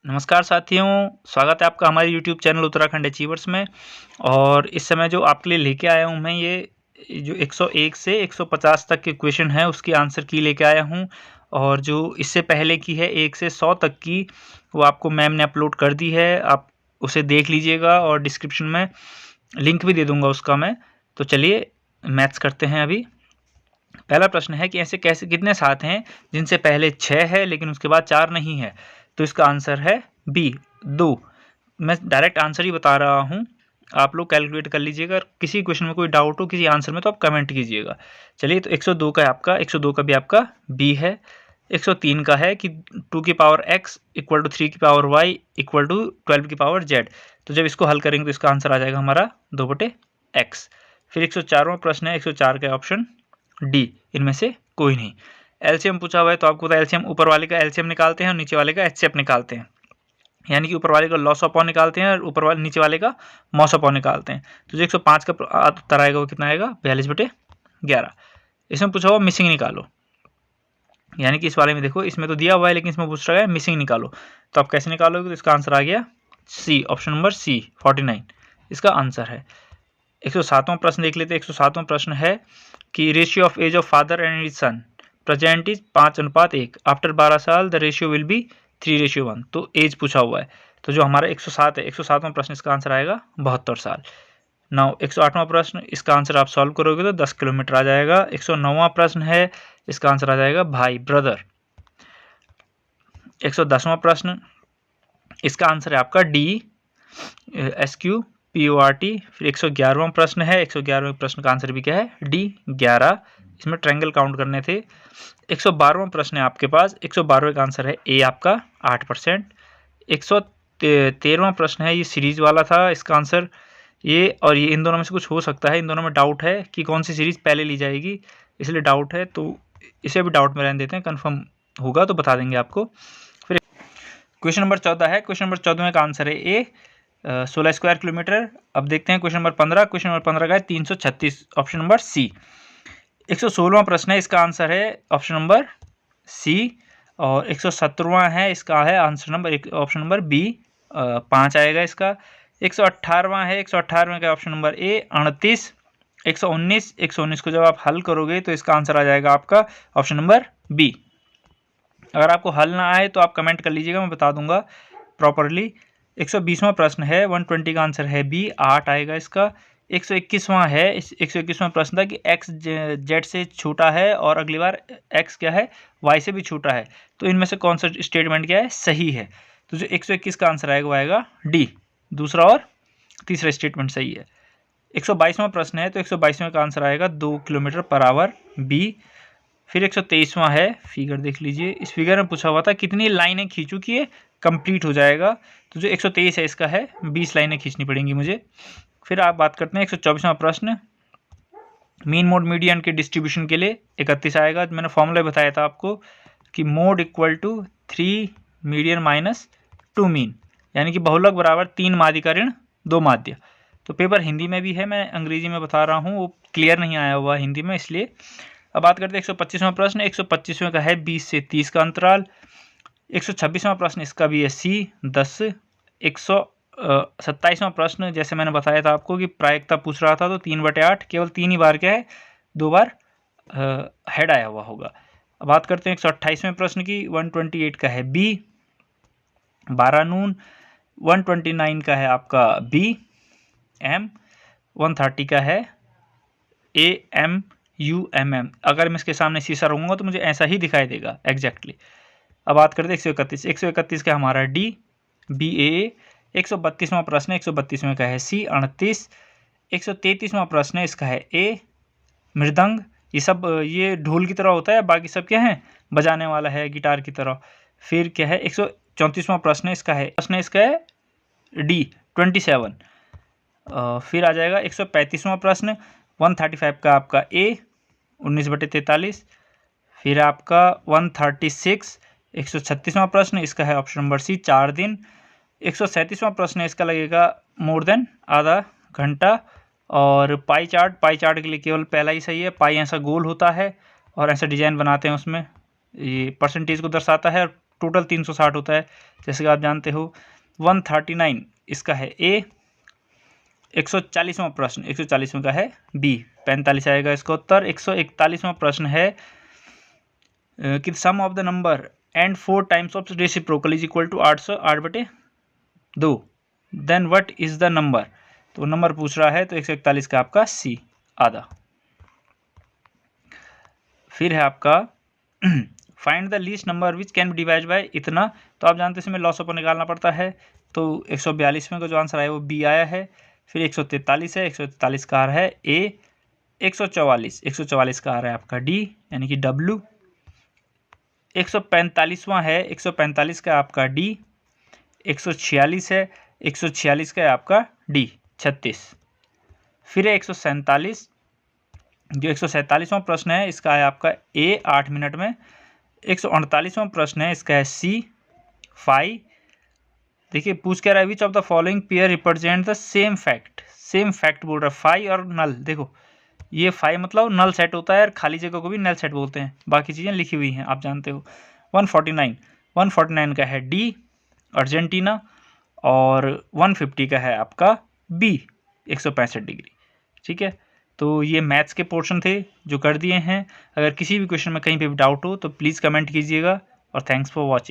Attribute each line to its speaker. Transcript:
Speaker 1: नमस्कार साथियों, स्वागत है आपका हमारे YouTube चैनल उत्तराखंड अचीवर्स में। और इस समय जो आपके लिए लेके आया हूँ मैं ये जो 101 से 150 तक के क्वेश्चन है उसकी आंसर की लेके आया हूँ। और जो इससे पहले की है 1 से 100 तक की वो आपको मैम ने अपलोड कर दी है, आप उसे देख लीजिएगा और डिस्क्रिप्शन में लिंक भी दे दूँगा उसका मैं। तो चलिए मैथ्स करते हैं। अभी पहला प्रश्न है कि ऐसे कैसे कितने साथ हैं जिनसे पहले 6 है लेकिन उसके बाद 4 नहीं है। तो इसका आंसर है बी 2। मैं डायरेक्ट आंसर ही बता रहा हूँ, आप लोग कैलकुलेट कर लीजिएगा। किसी क्वेश्चन में कोई डाउट हो किसी आंसर में तो आप कमेंट कीजिएगा। चलिए, तो 102 का है आपका, 102 का भी आपका बी है। 103 का है कि 2 की पावर x इक्वल टू 3 की पावर y इक्वल टू 12 की पावर z। तो जब इसको हल करेंगे तो इसका आंसर आ जाएगा हमारा 2/x। फिर 104वां प्रश्न है, 104 का ऑप्शन डी, इनमें से कोई नहीं। एलसीएम पूछा हुआ है तो आपको पता है एलसीएम ऊपर वाले का एलसीएम निकालते हैं और नीचे वाले का एचसीएफ निकालते हैं। यानी कि ऊपर वाले का लॉस अपॉन निकालते हैं और ऊपर वाले नीचे वाले का मॉस अपॉन निकालते हैं। तो जो 105 का उत्तर आएगा वो कितना आएगा, 42/11। इसमें पूछा हुआ मिसिंग निकालो, यानी कि इस वाले में देखो इसमें तो दिया हुआ है लेकिन इसमें पूछ रहा है मिसिंग निकालो। तो आप कैसे निकालोगे, तो इसका आंसर आ गया सी, ऑप्शन नंबर सी 49 इसका आंसर है। 107वां प्रश्न देख लेते हैं। 107वां प्रश्न है कि ratio of age of father and his son present is 5:1। After 12 साल द रेशियो विल बी 3:1। तो एज पूछा हुआ है, तो जो हमारा 107 है, 107वां प्रश्न इसका आंसर आएगा 72 साल। नाउ 108वां प्रश्न, इसका आंसर आप सॉल्व करोगे तो 10 किलोमीटर आ जाएगा। 109वां प्रश्न है, इसका आंसर आ जाएगा भाई, ब्रदर। 110वां प्रश्न, इसका आंसर है आपका डी, SQPORT। फिर 111वां प्रश्न है, 111वें प्रश्न का आंसर भी क्या है, डी 11। इसमें ट्रायंगल काउंट करने थे। 112वां प्रश्न है आपके पास, 112वें का आंसर है ए आपका 8%। 113वां प्रश्न है, ये सीरीज वाला था, इसका आंसर ये और ये इन दोनों में से कुछ हो सकता है। इन दोनों में डाउट है कि कौन सी सीरीज पहले ली जाएगी, इसलिए डाउट है, तो इसे भी डाउट में रहने देते हैं। कन्फर्म होगा तो बता देंगे आपको। फिर क्वेश्चन नंबर 14 है, क्वेश्चन नंबर 14 का आंसर है ए 16 स्क्वायर किलोमीटर। अब देखते हैं क्वेश्चन नंबर 15। क्वेश्चन नंबर 15 का है 336, ऑप्शन नंबर सी। 116वां प्रश्न है, इसका आंसर है ऑप्शन नंबर सी। और 117वां है, इसका है answer number option number B 5 आएगा इसका। 118वां है, 118वें का ऑप्शन नंबर ए 38। 119 को जब आप हल करोगे तो इसका आंसर आ जाएगा आपका ऑप्शन नंबर बी। अगर आपको हल ना आए तो आप कमेंट कर लीजिएगा, मैं बता दूंगा प्रॉपरली। 120वां प्रश्न है, 120 का आंसर है बी 8 आएगा इसका। 121वां है, 121वां प्रश्न था कि एक्स जेड से छोटा है और अगली बार एक्स क्या है, वाई से भी छोटा है। तो इनमें से कौन सा स्टेटमेंट क्या है, सही है। तो जो 121 का आंसर आएगा वो आएगा डी, दूसरा और तीसरा स्टेटमेंट सही है। 122वां प्रश्न है, तो 122वें का आंसर आएगा 2 किलोमीटर पर आवर, बी। फिर 123वां है, फिगर देख लीजिए। इस फिगर में पूछा हुआ था कितनी लाइनें खींचूं कि ये कंप्लीट हो जाएगा। तो जो 123 है इसका है 20 लाइनें खींचनी पड़ेंगी मुझे। फिर आप बात करते हैं 124वां प्रश्न, मीन मोड मीडियन के डिस्ट्रीब्यूशन के लिए 31 आएगा। मैंने फॉर्मूला बताया था आपको कि mode equal to 3 median minus 2 mean, यानी कि बहुलक बराबर 3 माध्य का ऋण 2 माध्य। तो पेपर हिंदी में भी है, मैं अंग्रेजी में बता रहा हूँ, वो क्लियर नहीं आया हुआ हिंदी में, इसलिए। अब बात करते हैं 125वां प्रश्न। 125वें का है 20 से 30 का अंतराल। 126वां प्रश्न इसका भी है सी 10। 127वां प्रश्न, जैसे मैंने बताया था आपको कि प्रायिकता पूछ रहा था, तो 3/8 केवल 3 ही बार क्या है, 2 बार हेड आया हुआ होगा। अब बात करते हैं 128वें प्रश्न की। 128 का है बी 12 नून। 129 का है आपका बी एम। 130 का है AMUMM। अगर मैं इसके सामने शीशा रहूँगा तो मुझे ऐसा ही दिखाई देगा एग्जैक्टली। अब बात करते हैं 131। 131 का हमारा डी BAA। 132वां प्रश्न है, 132वें का है सी 38। 133वां प्रश्न है, इसका है ए मृदंग। ये सब ये ढोल की तरह होता है, बाकी सब क्या है, बजाने वाला है गिटार की तरह। फिर क्या है 134वां प्रश्न है, इसका है डी 27। फिर आ जाएगा 135वां प्रश्न, 135 का आपका ए 19/43। फिर आपका 136 136वां प्रश्न, इसका है ऑप्शन नंबर सी 4 दिन। 137वां प्रश्न है, इसका लगेगा मोर देन आधा घंटा। और पाई चार्ट के लिए केवल पहला ही सही है। पाई ऐसा गोल होता है और ऐसा डिजाइन बनाते हैं, उसमें ये परसेंटेज को दर्शाता है और टोटल 360 होता है, जैसे कि आप जानते हो। 139 इसका है ए। 140वां प्रश्न 140वां का है बी। 45 आएगा इसका उत्तर। 141वां प्रश्न है कि sum of the number and 4 times of reciprocal is equal to 8/2। Then what is the number. तो नंबर पूछ रहा है, तो 141 का आपका सी आधा। फिर है आपका find the least number which can be divide by इतना। तो आप जानते हैं इसमें लॉस ऑफ निकालना पड़ता है। तो 142 में का जो आंसर आया वो बी आया है। फिर 143 है, 143 का आ रहा है ए। 144 का आ रहा है आपका डी यानी कि डब्ल्यू। 145वां है, 145 का आपका डी। 146 है, 146 का है आपका डी 36। फिर है 147, जो 147वां प्रश्न है इसका है आपका ए 8 मिनट में। 148वां प्रश्न है इसका है सी 5। देखिए पूछ क्या रहा है, which of the following pair represent the same fact. Same fact बोल रहा है 5 और नल। देखो ये 5 मतलब नल सेट होता है और खाली जगह को भी नल सेट बोलते हैं, बाकी चीज़ें लिखी हुई हैं आप जानते हो। 149 का है डी अर्जेंटीना। और 150 का है आपका बी 165 डिग्री। ठीक है, तो ये मैथ्स के पोर्शन थे जो कर दिए हैं। अगर किसी भी क्वेश्चन में कहीं पे भी डाउट हो तो प्लीज़ कमेंट कीजिएगा और थैंक्स फॉर वॉचिंग।